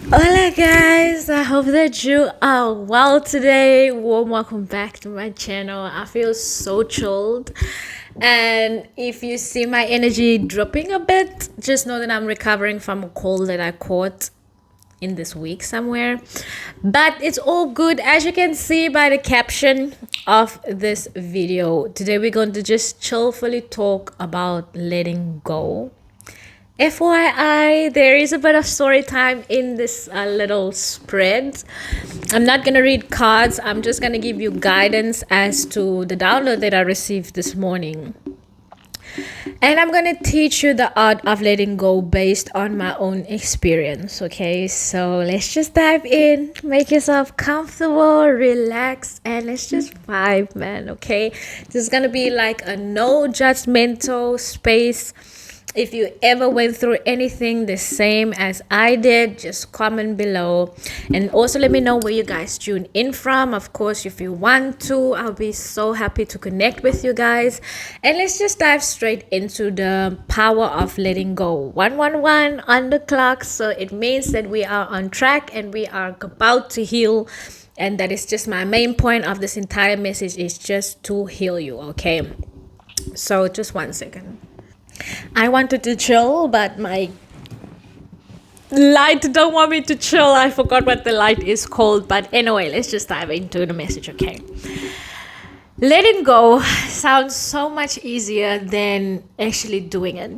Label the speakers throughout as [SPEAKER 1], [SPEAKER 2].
[SPEAKER 1] Hola guys, I hope that you are well today. Warm welcome back to my channel. I feel so chilled. And if you see my energy dropping a bit, just know that I'm recovering from a cold that I caught in this week somewhere. But it's all good, as you can see by the caption of this video. Today we're going to just chillfully talk about letting go. FYI, there is a bit of story time in this little spread. I'm not going to read cards. I'm just going to give you guidance as to the download that I received this morning. And I'm going to teach you the art of letting go based on my own experience. Okay, so let's just dive in. Make yourself comfortable, relax, and let's just vibe, man. Okay, this is going to be like a no judgmental space. If you ever went through anything the same as I did, just comment below. And also let me know where you guys tune in from. Of course, if you want to, I'll be so happy to connect with you guys. And let's just dive straight into the power of letting go. 111 on the clock. So it means that we are on track and we are about to heal. And that is just my main point of this entire message, is just to heal you. Okay. So just 1 second. I wanted to chill, but my light don't want me to chill. I forgot what the light is called. But anyway, let's just dive into the message, okay? Letting go sounds so much easier than actually doing it.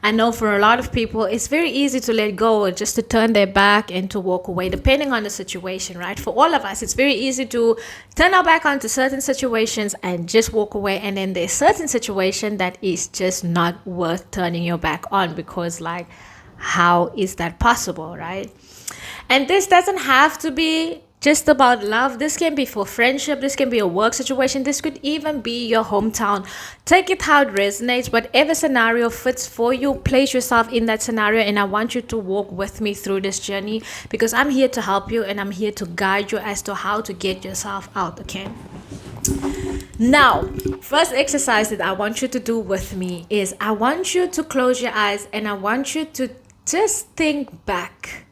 [SPEAKER 1] I know for a lot of people, it's very easy to let go or just to turn their back and to walk away, depending on the situation, right? For all of us, it's very easy to turn our back onto certain situations and just walk away. And then there's certain situation that is just not worth turning your back on, because like, how is that possible, right? And this doesn't have to be just about love. This can be for friendship. This can be a work situation. This could even be your hometown. Take it how it resonates. Whatever scenario fits for you, place yourself in that scenario. And I want you to walk with me through this journey, because I'm here to help you and I'm here to guide you as to how to get yourself out, okay? Now, first exercise that I want you to do with me is I want you to close your eyes and I want you to just think back.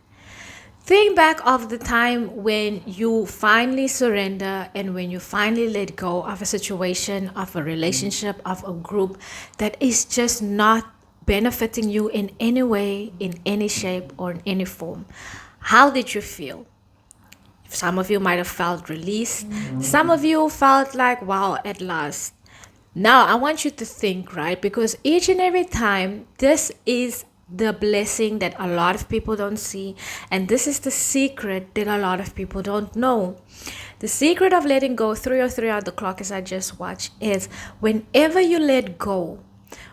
[SPEAKER 1] Think back of the time when you finally surrender and when you finally let go of a situation, of a relationship, of a group that is just not benefiting you in any way, in any shape, or in any form. How did you feel? Some of you might have felt released. Some of you felt like, wow, at last. Now, I want you to think, right? Because each and every time, this is the blessing that a lot of people don't see. And this is the secret that a lot of people don't know. The secret of letting go, 303 on the clock as I just watched, is whenever you let go,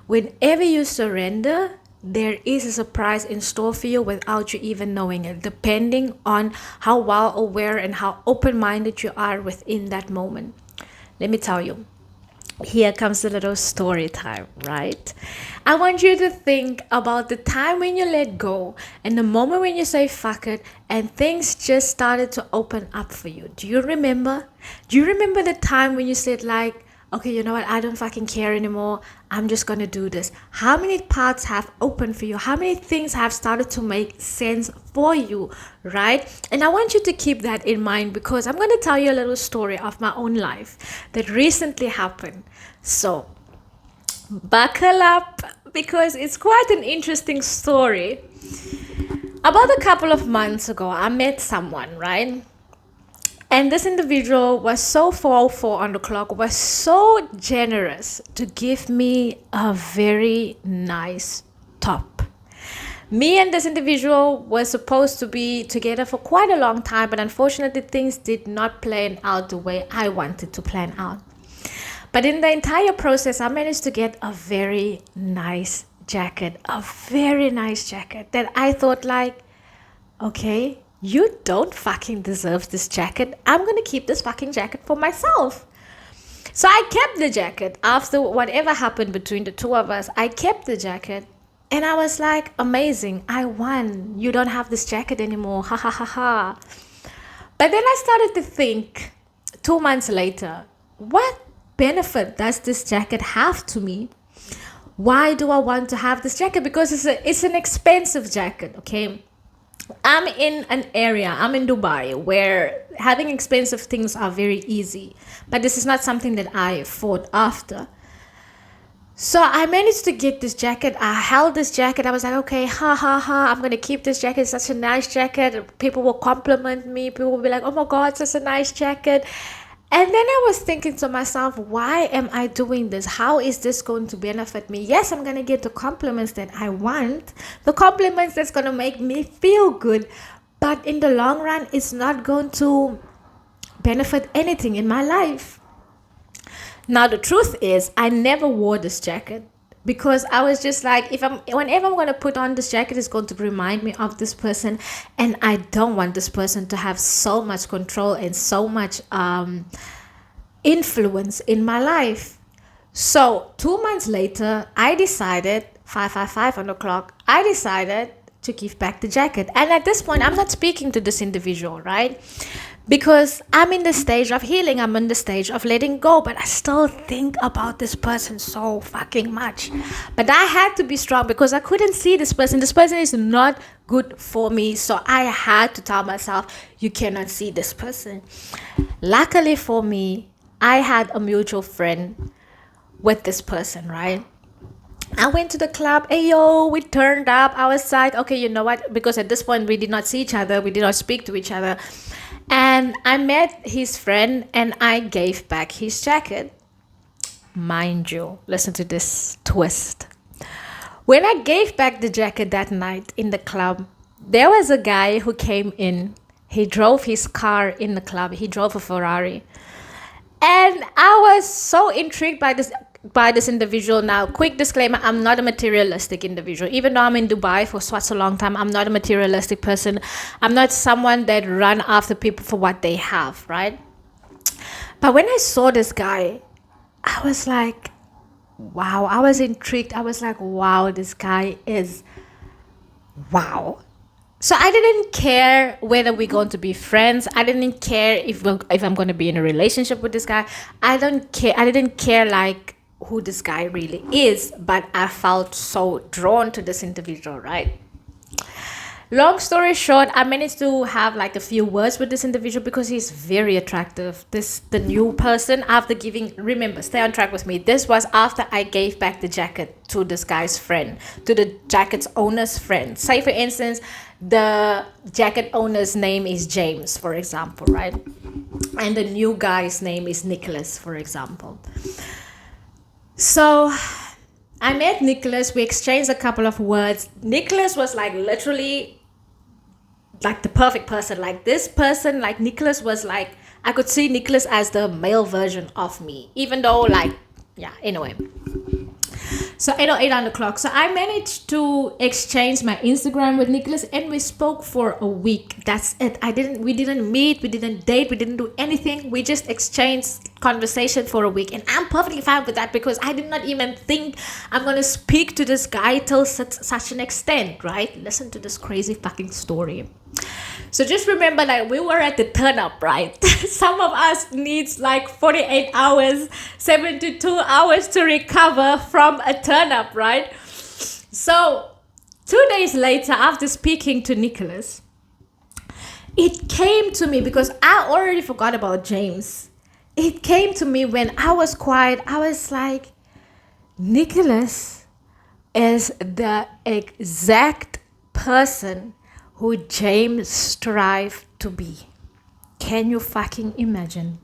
[SPEAKER 1] whenever you surrender, there is a surprise in store for you without you even knowing it, depending on how well aware and how open-minded you are within that moment. Let me tell you, here comes a little story time, right? I want you to think about the time when you let go and the moment when you say fuck it and things just started to open up for you. Do you remember? Do you remember the time when you said like, okay, you know what? I don't fucking care anymore. I'm just going to do this. How many paths have opened for you? How many things have started to make sense for you, right? And I want you to keep that in mind, because I'm going to tell you a little story of my own life that recently happened. So buckle up, because it's quite an interesting story. About a couple of months ago, I met someone, right? And this individual was so 404 on the clock, was so generous to give me a very nice top. Me and this individual were supposed to be together for quite a long time, but unfortunately things did not plan out the way I wanted to plan out. But in the entire process, I managed to get a very nice jacket, a very nice jacket that I thought like, okay, you don't fucking deserve this jacket. I'm going to keep this fucking jacket for myself. So I kept the jacket. After whatever happened between the two of us, I kept the jacket. And I was like, amazing, I won. You don't have this jacket anymore. Ha ha ha ha. But then I started to think 2 months later, what benefit does this jacket have to me? Why do I want to have this jacket? Because it's an expensive jacket, okay? I'm in an area, I'm in Dubai, where having expensive things are very easy. But this is not something that I fought after. So I managed to get this jacket. I held this jacket. I was like, okay, ha ha ha, I'm gonna keep this jacket. It's such a nice jacket. People will compliment me. People will be like, oh my God, such a nice jacket. And then I was thinking to myself, why am I doing this? How is this going to benefit me? Yes, I'm gonna get the compliments that I want, the compliments that's gonna make me feel good. But in the long run, it's not going to benefit anything in my life. Now the truth is, I never wore this jacket because I was just like, if whenever I'm gonna put on this jacket, it's going to remind me of this person, and I don't want this person to have so much control and so much influence in my life. So 2 months later, I decided 555 on the clock. I decided to give back the jacket, and at this point, I'm not speaking to this individual, right? Because I'm in the stage of healing, I'm in the stage of letting go, but I still think about this person so fucking much. But I had to be strong because I couldn't see this person. This person is not good for me. So I had to tell myself, you cannot see this person. Luckily for me, I had a mutual friend with this person, right? I went to the club. Hey, yo, we turned up. I was like, okay, you know what? Because at this point, we did not see each other. We did not speak to each other. And I met his friend and I gave back his jacket. Mind you, listen to this twist. When I gave back the jacket that night in the club, there was a guy who came in. He drove his car in the club. He drove a Ferrari. And I was so intrigued by this individual. Now, quick disclaimer, I'm not a materialistic individual. Even though I'm in Dubai for such a long time, I'm not a materialistic person. I'm not someone that run after people for what they have, right? But when I saw this guy, I was like, wow. I was intrigued. I was like, wow, this guy is wow. So I didn't care whether we're going to be friends. I didn't care if I'm going to be in a relationship with this guy. I don't care. I didn't care like who this guy really is, but I felt so drawn to this individual, right? Long story short, I managed to have like a few words with this individual because he's very attractive. The new person, after giving, remember, stay on track with me. This was after I gave back the jacket to this guy's friend, to the jacket's owner's friend. Say for instance, the jacket owner's name is James, for example, right? And the new guy's name is Nicholas, for example. So I met Nicholas. We exchanged a couple of words. Nicholas was like literally like the perfect person. Like this person, like Nicholas was like, I could see Nicholas as the male version of me. Even though like, yeah, anyway. So 8:08 on the clock. So I managed to exchange my Instagram with Nicholas and we spoke for a week. That's it. We didn't meet, we didn't date, we didn't do anything. We just exchanged conversation for a week. And I'm perfectly fine with that because I did not even think I'm going to speak to this guy till such an extent, right? Listen to this crazy fucking story. So just remember that we were at the turn up, right? Some of us needs like 48 hours, 72 hours to recover from a turn up, right? So 2 days later, after speaking to Nicholas, it came to me because I already forgot about James. It came to me when I was quiet. I was like, Nicholas is the exact person who James strived to be. Can you fucking imagine?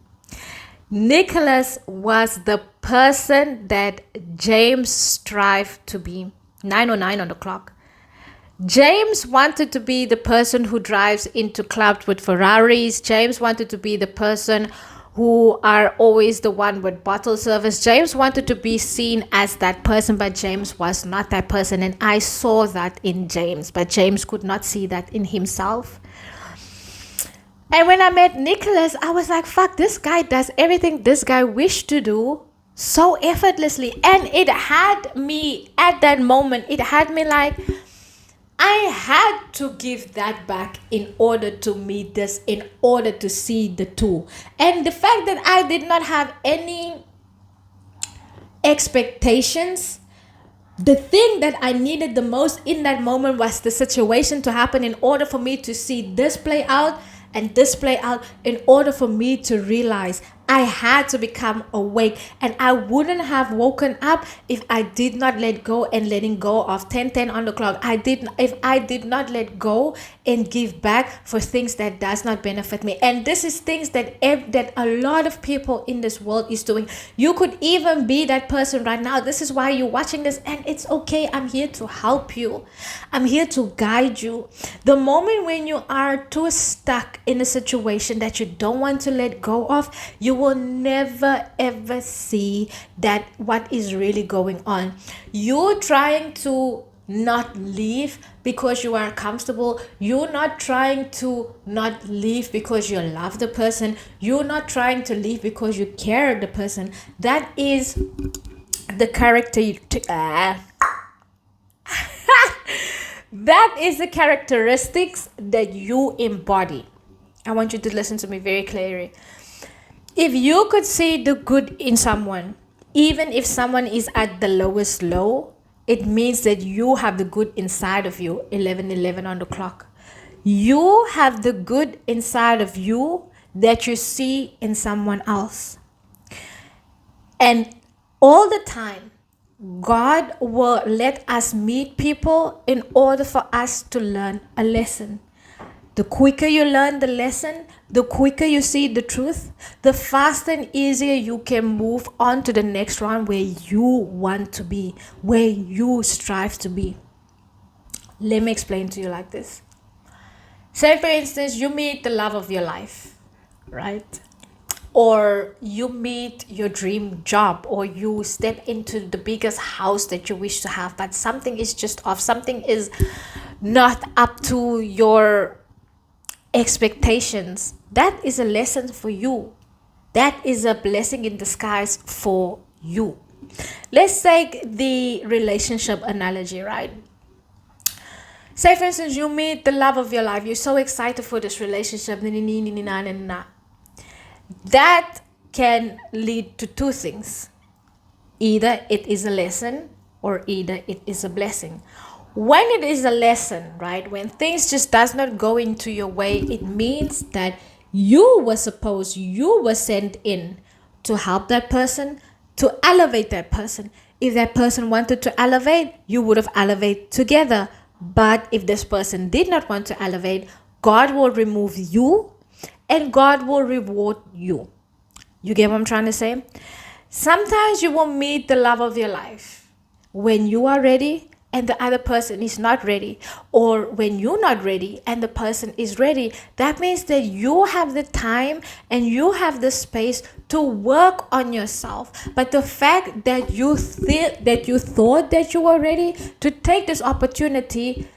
[SPEAKER 1] Nicholas was the person that James strived to be. 9:09 on the clock. James wanted to be the person who drives into clubs with Ferraris. James wanted to be the person who are always the one with bottle service. James wanted to be seen as that person, but James was not that person. And I saw that in James, but James could not see that in himself. And when I met Nicholas, I was like, fuck, this guy does everything this guy wished to do so effortlessly. And it had me at that moment, it had me like, I had to give that back in order to meet this, in order to see the two. And the fact that I did not have any expectations, The thing that I needed the most in that moment was the situation to happen in order for me to see this play out and this play out, in order for me to realize I had to become awake. And I wouldn't have woken up if I did not let go and letting go of 10 on the clock. If I did not let go and give back for things that does not benefit me. And this is things that a lot of people in this world is doing. You could even be that person right now. This is why you're watching this, and it's okay. I'm here to help you. I'm here to guide you. The moment when you are too stuck in a situation that you don't want to let go of, you will never ever see that what is really going on. You're trying to not leave because you are comfortable. You're not trying to not leave because you love the person. You're not trying to leave because you care the person. That is the character that is the characteristics that you embody. I want you to listen to me very clearly. If you could see the good in someone, even if someone is at the lowest low, it means that you have the good inside of you. 11 on the clock. You have the good inside of you that you see in someone else. And all the time, God will let us meet people in order for us to learn a lesson. The quicker you learn the lesson, the quicker you see the truth, the faster and easier you can move on to the next round where you want to be, where you strive to be. Let me explain to you like this. Say, for instance, you meet the love of your life, right? Or you meet your dream job, or you step into the biggest house that you wish to have, but something is just off. Something is not up to your expectations. That is a lesson for you. That is a blessing in disguise for you. Let's take the relationship analogy, right? Say, for instance, you meet the love of your life. You're so excited for this relationship. That can lead to two things. Either it is a lesson, or either it is a blessing. When it is a lesson, right, when things just does not go into your way, it means that you were sent in to help that person, to elevate that person. If that person wanted to elevate, you would have elevated together. But if this person did not want to elevate, God will remove you and God will reward you. You get what I'm trying to say? Sometimes you will meet the love of your life when you are ready and the other person is not ready, or when you're not ready and the person is ready. That means that you have the time and you have the space to work on yourself. But the fact that you thought that you were ready to take this opportunity,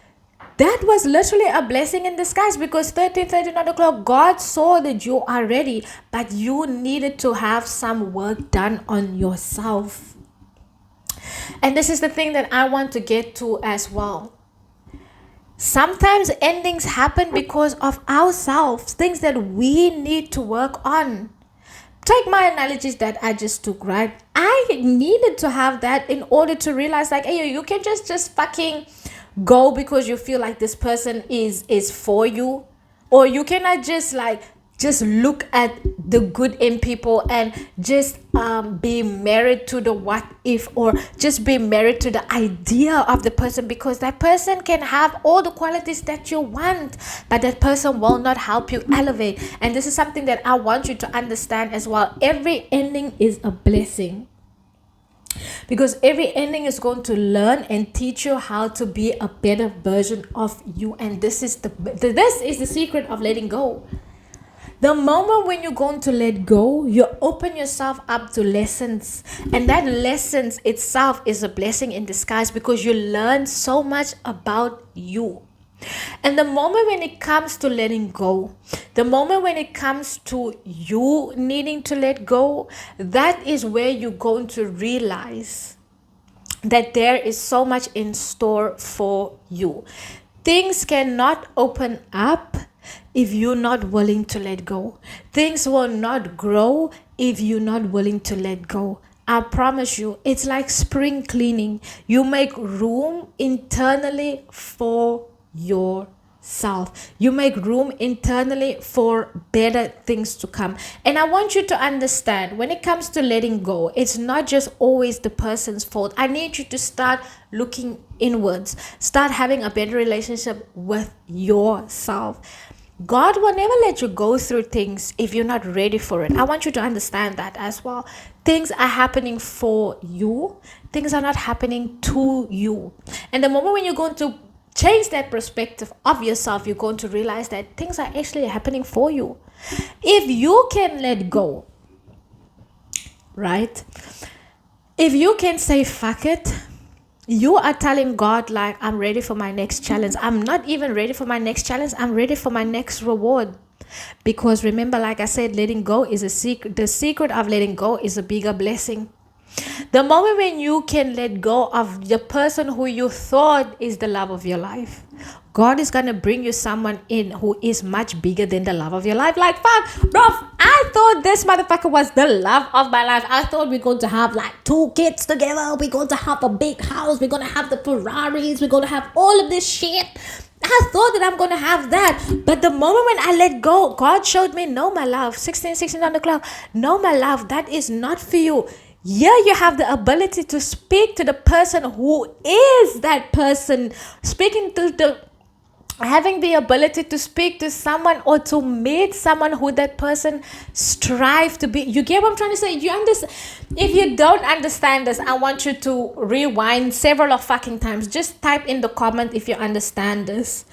[SPEAKER 1] that was literally a blessing in disguise, because 13 o'clock, God saw that you are ready, but you needed to have some work done on yourself. And this is the thing that I want to get to as well. Sometimes endings happen because of ourselves, things that we need to work on. Take my analogies that I just took, right? I needed to have that in order to realize, like, hey, you can just fucking go because you feel like this person is for you. Or you cannot just look at the good in people and just be married to the what if, or just be married to the idea of the person, because that person can have all the qualities that you want, but that person will not help you elevate. And this is something that I want you to understand as well. Every ending is a blessing, because every ending is going to learn and teach you how to be a better version of you. And this is the secret of letting go. The moment when you're going to let go, you open yourself up to lessons. And that lessons itself is a blessing in disguise, because you learn so much about you. And the moment when it comes to letting go, the moment when it comes to you needing to let go, that is where you're going to realize that there is so much in store for you. Things cannot open up if you're not willing to let go. Things will not grow if you're not willing to let go. I promise you, it's like spring cleaning. You make room internally for yourself. You make room internally for better things to come. And I want you to understand, when it comes to letting go, it's not just always the person's fault. I need you to start looking inwards. Start having a better relationship with yourself. God will never let you go through things if you're not ready for it. I want you to understand that as well. Things are happening for you. Things are not happening to you. And the moment when you're going to change that perspective of yourself, you're going to realize that things are actually happening for you. If you can let go, right? If you can say, fuck it, you are telling God, like, I'm ready for my next challenge. I'm not even ready for my next challenge. I'm ready for my next reward. Because remember, like I said, letting go is a secret. The secret of letting go is a bigger blessing. The moment when you can let go of the person who you thought is the love of your life, God is going to bring you someone in who is much bigger than the love of your life. Like, fuck, bro, I thought this motherfucker was the love of my life. I thought we're going to have like 2 kids together. We're going to have a big house. We're going to have the Ferraris. We're going to have all of this shit. I thought that I'm going to have that. But the moment when I let go, God showed me, no, my love, 16 on the clock. No, my love, that is not for you. Yeah, you have the ability to speak to the person who is that person. Having the ability to speak to someone or to meet someone who that person strive to be. You get what I'm trying to say? You understand? If you don't understand this, I want you to rewind several of fucking times. Just type in the comment if you understand this.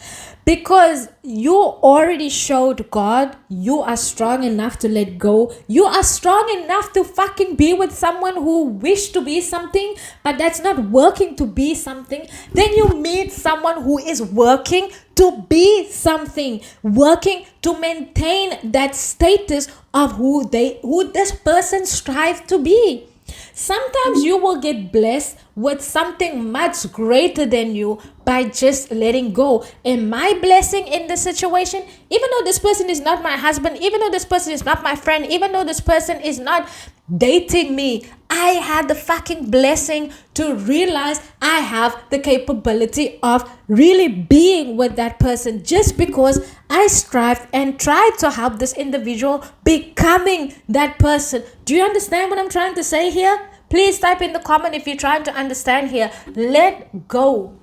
[SPEAKER 1] Because you already showed God you are strong enough to let go. You are strong enough to fucking be with someone who wish to be something, but that's not working to be something. Then you meet someone who is working to be something, working to maintain that status of who this person strives to be. Sometimes you will get blessed with something much greater than you by just letting go. And my blessing in this situation, even though this person is not my husband, even though this person is not my friend, even though this person is not dating me, I had the fucking blessing to realize I have the capability of really being with that person just because I strived and tried to help this individual becoming that person. Do you understand what I'm trying to say here? Please type in the comment if you're trying to understand here. Let go.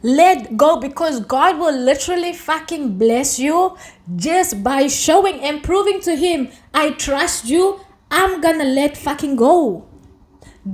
[SPEAKER 1] Let go, because God will literally fucking bless you just by showing and proving to him, I trust you. I'm gonna let fucking go.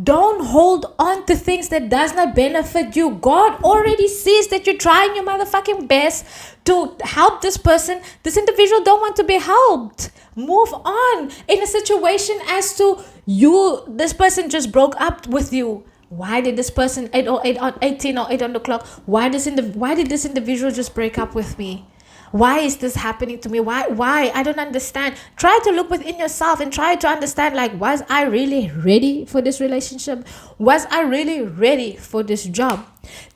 [SPEAKER 1] Don't hold on to things that does not benefit you. God already sees that you're trying your motherfucking best to help this person. This individual don't want to be helped. Move on. In a situation as to you, this person just broke up with you. Why did this person 8 or 18 or 8 on the clock? Why did this individual just break up with me? Why is this happening to me? Why? I don't understand. Try to look within yourself and try to understand, like, was I really ready for this relationship? Was I really ready for this job?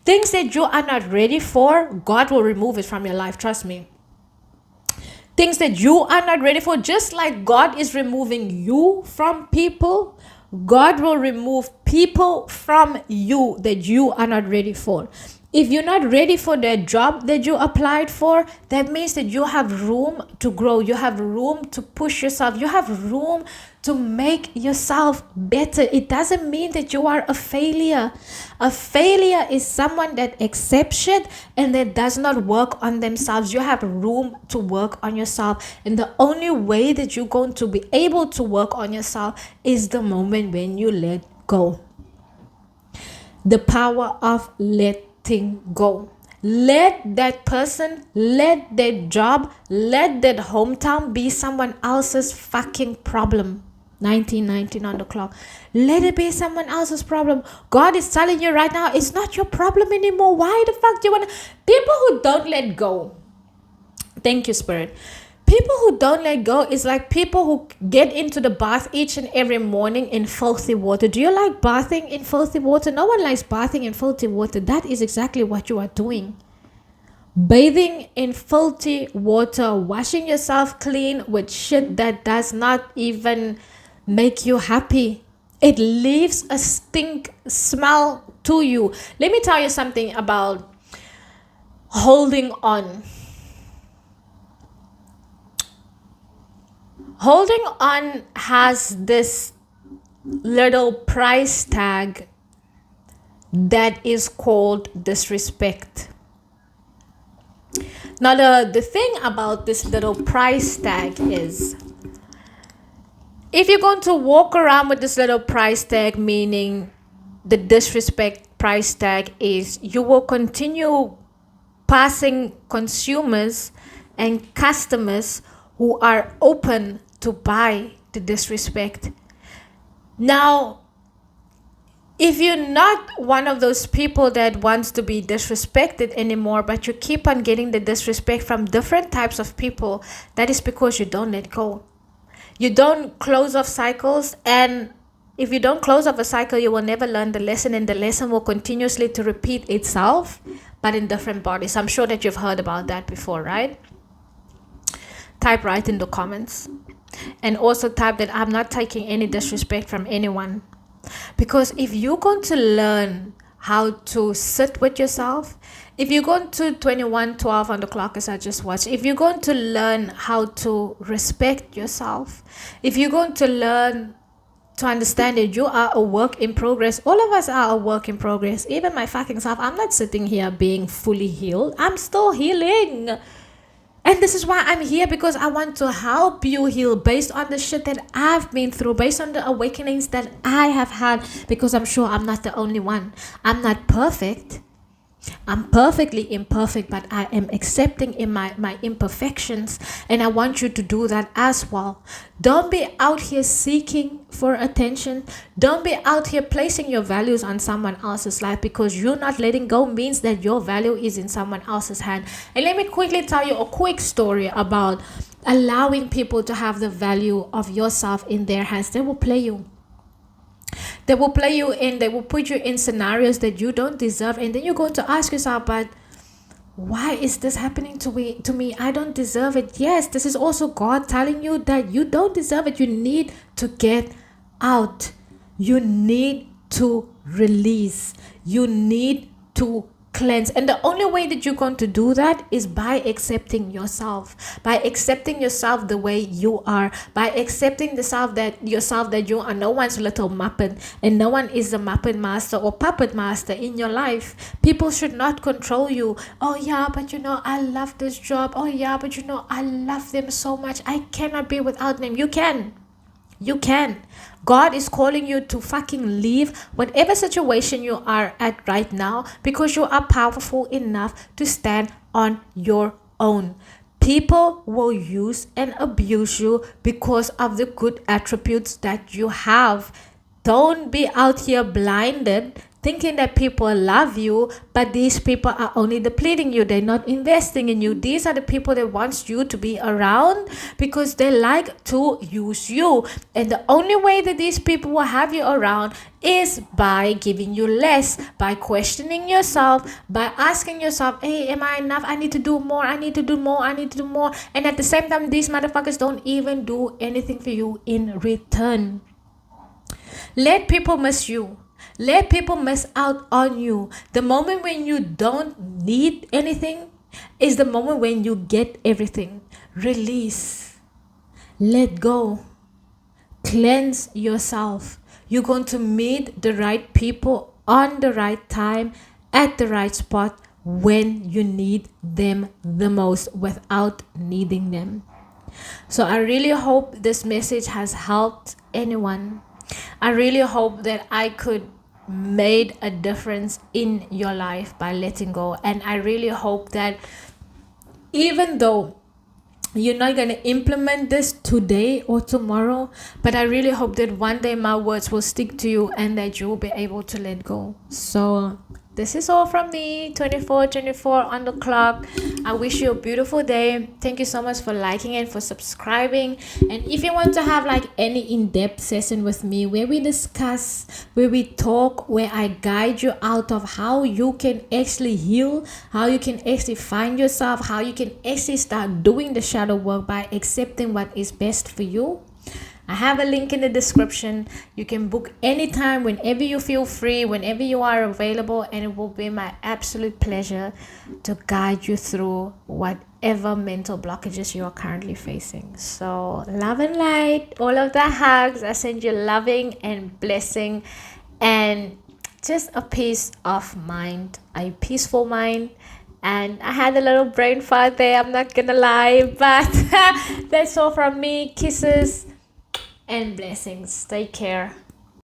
[SPEAKER 1] Things that you are not ready for, God will remove it from your life. Trust me. Things that you are not ready for, just like God is removing you from people, God will remove people from you that you are not ready for. If you're not ready for the job that you applied for, that means that you have room to grow. You have room to push yourself. You have room to make yourself better. It doesn't mean that you are a failure. A failure is someone that accepts shit and that does not work on themselves. You have room to work on yourself. And the only way that you're going to be able to work on yourself is the moment when you let go. The power of letting go. Let that person, let that job, let that hometown be someone else's fucking problem. 1919 on the clock. Let it be someone else's problem. God is telling you right now, it's not your problem anymore. Why the fuck do you want to? People who don't let go. Thank you, Spirit. People who don't let go is like people who get into the bath each and every morning in filthy water. Do you like bathing in filthy water? No one likes bathing in filthy water. That is exactly what you are doing. Bathing in filthy water, washing yourself clean with shit that does not even make you happy. It leaves a stink smell to you. Let me tell you something about holding on. Holding on has this little price tag that is called disrespect. Now, the thing about this little price tag is, if you're going to walk around with this little price tag, meaning the disrespect price tag is, you will continue passing consumers and customers who are open to buy the disrespect. Now, if you're not one of those people that wants to be disrespected anymore, but you keep on getting the disrespect from different types of people, that is because you don't let go. You don't close off cycles, and if you don't close off a cycle, you will never learn the lesson, and the lesson will continuously to repeat itself, but in different bodies. I'm sure that you've heard about that before, right? Type right in the comments. And also type that I'm not taking any disrespect from anyone. Because if you're going to learn how to sit with yourself, if you're going to 21:12 on the clock as I just watched, if you're going to learn how to respect yourself, if you're going to learn to understand that you are a work in progress, all of us are a work in progress. Even my fucking self, I'm not sitting here being fully healed. I'm still healing. And this is why I'm here, because I want to help you heal based on the shit that I've been through, based on the awakenings that I have had, because I'm sure I'm not the only one. I'm not perfect. I'm perfectly imperfect, but I am accepting in my imperfections, and I want you to do that as well. Don't be out here seeking for attention. Don't be out here placing your values on someone else's life, because you're not letting go means that your value is in someone else's hand. And let me quickly tell you a quick story about allowing people to have the value of yourself in their hands. They will play you. They will play you in, they will put you in scenarios that you don't deserve. And then you're going to ask yourself, but why is this happening to me? I don't deserve it. Yes, this is also God telling you that you don't deserve it. You need to get out. You need to release. You need to cleanse. And the only way that you're going to do that is by accepting yourself, by accepting yourself the way you are, by accepting yourself that you are no one's little muppet, and no one is a muppet master or puppet master in your life. People should not control you. Oh yeah, but I love this job. Oh yeah, but I love them so much. I cannot be without them. You can. God is calling you to fucking leave whatever situation you are at right now, because you are powerful enough to stand on your own. People will use and abuse you because of the good attributes that you have. Don't be out here blinded thinking that people love you, but these people are only depleting you. They're not investing in you. These are the people that want you to be around because they like to use you. And the only way that these people will have you around is by giving you less, by questioning yourself, by asking yourself, hey, am I enough? I need to do more. I need to do more. And at the same time, these motherfuckers don't even do anything for you in return. Let people miss you. Let people miss out on you. The moment when you don't need anything is the moment when you get everything. Release. Let go. Cleanse yourself. You're going to meet the right people on the right time, at the right spot, when you need them the most, without needing them. So I really hope this message has helped anyone. I really hope that I could made a difference in your life by letting go. And I really hope that even though you're not going to implement this today or tomorrow, but I really hope that one day my words will stick to you and that you will be able to let go. So this is all from me. 24 on the clock. I wish you a beautiful day. Thank you so much for liking and for subscribing. And if you want to have like any in-depth session with me where we discuss, where we talk, where I guide you out of how you can actually heal, how you can actually find yourself, how you can actually start doing the shadow work by accepting what is best for you, I have a link in the description. You can book anytime, whenever you feel free, whenever you are available, and it will be my absolute pleasure to guide you through whatever mental blockages you are currently facing. So, love and light, all of the hugs. I send you loving and blessing, and just a peace of mind, a peaceful mind. And I had a little brain fart there, I'm not gonna lie, but that's all from me. Kisses and blessings. Take care.